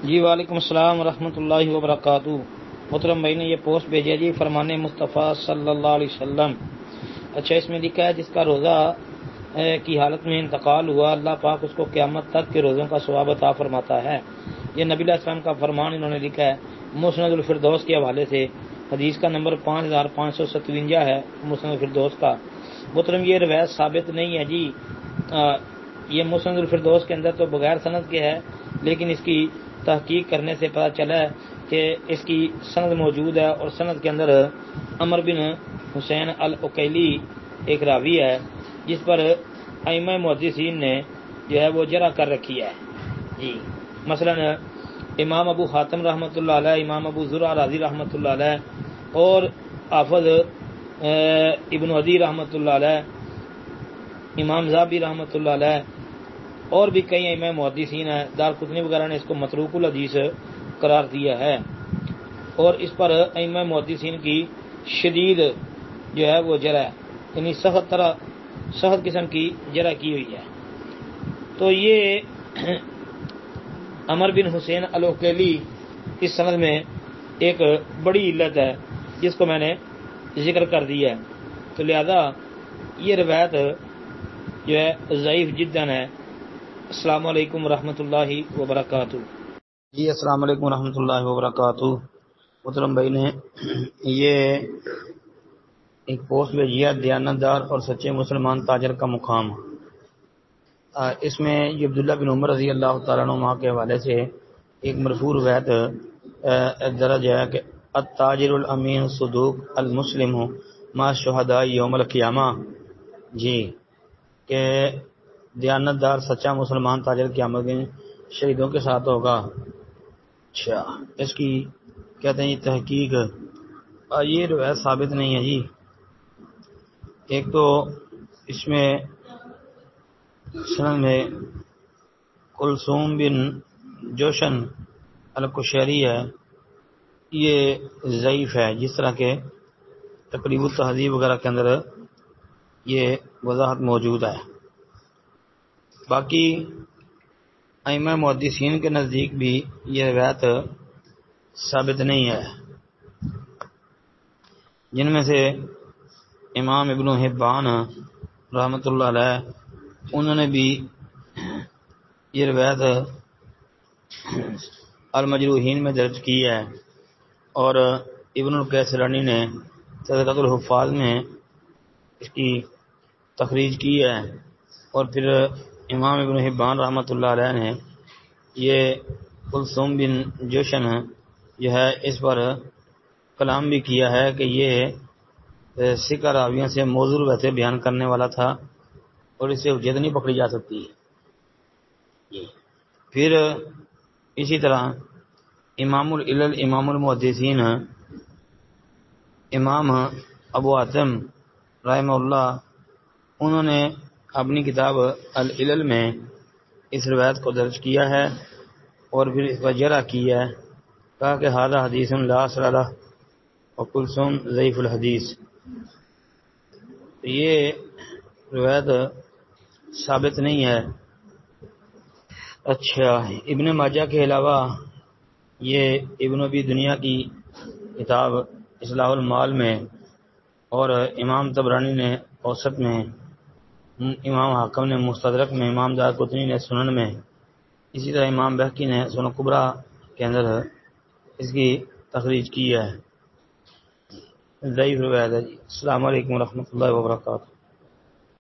جی وعلیکم السلام ورحمۃ اللہ وبرکاتہ۔ محترم بھائی نے یہ پوسٹ بھیجا جی، فرمان مصطفیٰ صلی اللہ علیہ وسلم۔ اچھا، اس میں لکھا ہے جس کا روزہ کی حالت میں انتقال ہوا، اللہ پاک اس کو قیامت تک کے روزوں کا ثواب عطا فرماتا ہے۔ یہ نبی علیہ السلام کا فرمان انہوں نے لکھا ہے مسند الفردوس کے حوالے سے، حدیث کا نمبر 5557 ہے مسند الفردوس کا۔ محترم یہ روایت ثابت نہیں ہے جی، یہ مسند الفردوس کے اندر تو بغیر سند کے ہے، لیکن اس کی تحقیق کرنے سے پتہ چلا ہے کہ اس کی سند موجود ہے، اور سند کے اندر عمر بن حسین العقیلی ایک راوی ہے جس پر ائمہ محدثین نے جو ہے وہ جرح کر رکھی ہے جی۔ مثلا امام ابو حاتم رحمۃ اللہ علیہ، امام ابو زرع رازی رحمۃ اللہ علیہ، اور حافظ ابن عدی رحمۃ اللہ علیہ، امام ذہبی رحمۃ اللہ علیہ، اور بھی کئی ائمہ محدثین ہیں، دارقطنی وغیرہ نے اس کو متروک الحدیث قرار دیا ہے، اور اس پر ائمہ محدثین کی شدید جو ہے وہ جرح، یعنی سخت قسم کی جرح کی ہوئی ہے۔ تو یہ عمر بن حسین العقیلی اس سند میں ایک بڑی علت ہے جس کو میں نے ذکر کر دیا ہے، تو لہذا یہ روایت جو ہے ضعیف جدا ہے۔ السلام علیکم ورحمۃ اللہ وبرکاتہ۔ جی السلام علیکم ورحمۃ اللہ وبرکاتہ۔ محترم بھائی نے یہ ایک پوسٹ بھیجی ہے، دیانتدار اور سچے مسلمان تاجر کا مقام۔ اس میں یہ عبداللہ بن عمر رضی اللہ تعالیٰ عنہ کے حوالے سے ایک مرفوع روایت درج ہے کہ التاجر الامین صدوق المسلم مع الشہداء یوم القیامہ، جی کہ دیانتدار سچا مسلمان تاجر قیامت میں شہیدوں کے ساتھ ہوگا۔ اچھا، اس کی کہتے ہیں یہ تحقیق، یہ روایت ثابت نہیں ہے جی۔ ایک تو اس میں سند میں کلثوم بن جوشن القشیری ہے، یہ ضعیف ہے، جس طرح کے تقریب التہذیب وغیرہ کے اندر یہ وضاحت موجود ہے۔ باقی ائمہ محدثین کے نزدیک بھی یہ روایت ثابت نہیں ہے، جن میں سے امام ابن حبان رحمۃ اللہ علیہ انہوں نے بھی یہ روایت المجروحین میں درج کی ہے، اور ابن القیسرانی نے تذکرۃ الحفاظ میں اس کی تخریج کی ہے، اور پھر امام ابن حبان رحمۃ اللہ علیہ نے یہ کلثوم بن جوشن جو ہے اس پر کلام بھی کیا ہے کہ یہ ثقہ راویوں سے موضوع روایتیں بیان کرنے والا تھا، اور اس سے حجت نہیں پکڑی جا سکتی۔ پھر اسی طرح امام العلل امام المحدثین امام ابو حاتم رحمہ اللہ، انہوں نے اپنی کتاب العلل میں اس روایت کو درج کیا ہے، اور پھر اس پر جرح کی ہے، کہا کہ ھذا حدیث لا اصل لہ وکلثوم ضعیف الحدیث۔ یہ روایت ثابت نہیں ہے۔ اچھا، ابن ماجہ کے علاوہ یہ ابن ابی دنیا کی کتاب اصلاح المال میں، اور امام طبرانی نے اوسط میں، امام حاکم نے مستدرک میں، امام دارقطنی نے سنن میں، اسی طرح امام بہقی نے سنن کبریٰ کے اندر اس کی تخریج کی ہے۔ ضعیف روایت ہے۔ السلام علیکم ورحمۃ اللہ وبرکاتہ۔